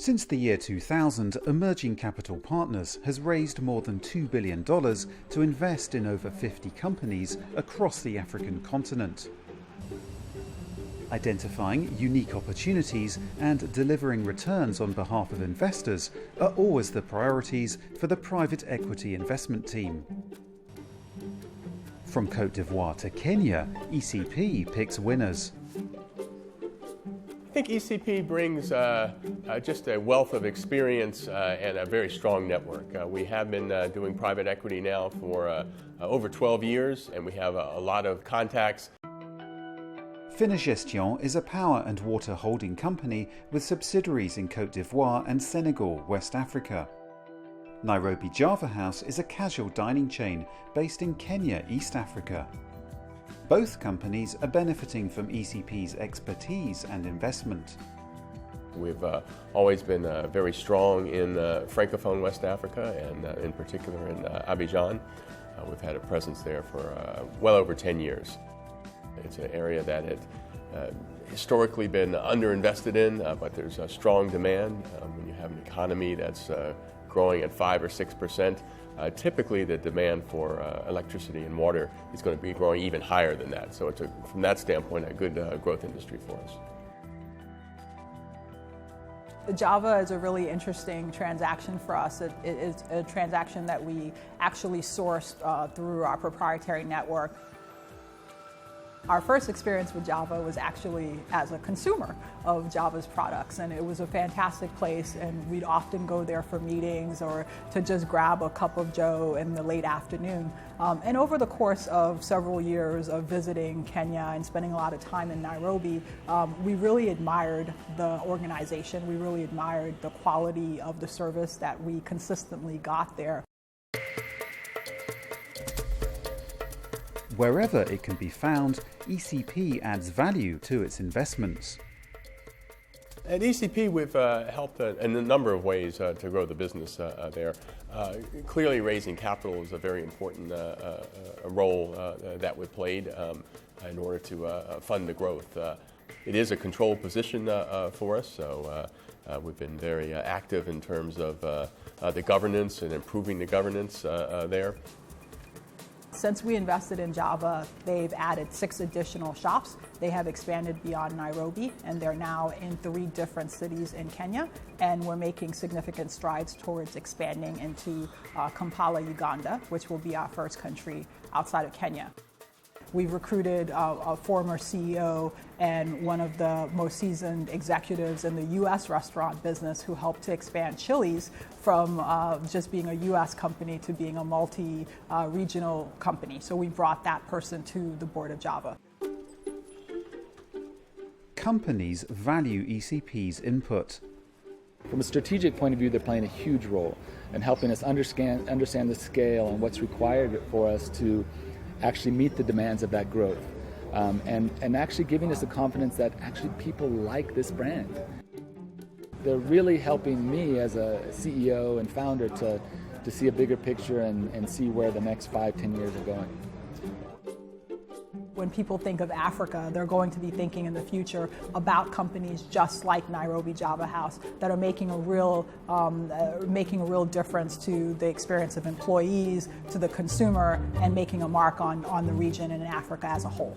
Since the year 2000, Emerging Capital Partners has raised more than $2 billion to invest in over 50 companies across the African continent. Identifying unique opportunities and delivering returns on behalf of investors are always the priorities for the private equity investment team. From Côte d'Ivoire to Kenya, ECP picks winners. I think ECP brings just a wealth of experience and a very strong network. We have been doing private equity now for over 12 years, and we have a lot of contacts. Finagestion is a power and water holding company with subsidiaries in Côte d'Ivoire and Senegal, West Africa. Nairobi Java House is a casual dining chain based in Kenya, East Africa. Both companies are benefiting from ECP's expertise and investment. We've always been very strong in Francophone West Africa and in particular in Abidjan. We've had a presence there for well over 10 years. It's an area that had historically been underinvested in, but there's a strong demand. When you have an economy that's growing at 5 or 6%, typically the demand for electricity and water is going to be growing even higher than that. So it's, from that standpoint, a good growth industry for us. Java is a really interesting transaction for us. It is a transaction that we actually sourced through our proprietary network. Our first experience with Java was actually as a consumer of Java's products, and it was a fantastic place, and we'd often go there for meetings or to just grab a cup of joe in the late afternoon. And over the course of several years of visiting Kenya and spending a lot of time in Nairobi, we really admired the organization. We really admired the quality of the service that we consistently got there. Wherever it can be found, ECP adds value to its investments. At ECP, we've helped in a number of ways to grow the business there. Clearly, raising capital is a very important role that we played in order to fund the growth. It is a controlled position for us, so we've been very active in terms of the governance and improving the governance there. Since we invested in Java, they've added 6 additional shops. They have expanded beyond Nairobi, and they're now in 3 different cities in Kenya, and we're making significant strides towards expanding into Kampala, Uganda, which will be our first country outside of Kenya. We've recruited a former CEO and one of the most seasoned executives in the U.S. restaurant business who helped to expand Chili's from just being a U.S. company to being a multi-regional company. So we brought that person to the board of Java. Companies value ECP's input. From a strategic point of view, they're playing a huge role in helping us understand the scale and what's required for us to actually meet the demands of that growth, and actually giving us the confidence that actually people like this brand. They're really helping me as a CEO and founder to see a bigger picture and see where the next 5-10 years are going. When people think of Africa, they're going to be thinking in the future about companies just like Nairobi Java House that are making a real difference to the experience of employees, to the consumer, and making a mark on the region and in Africa as a whole.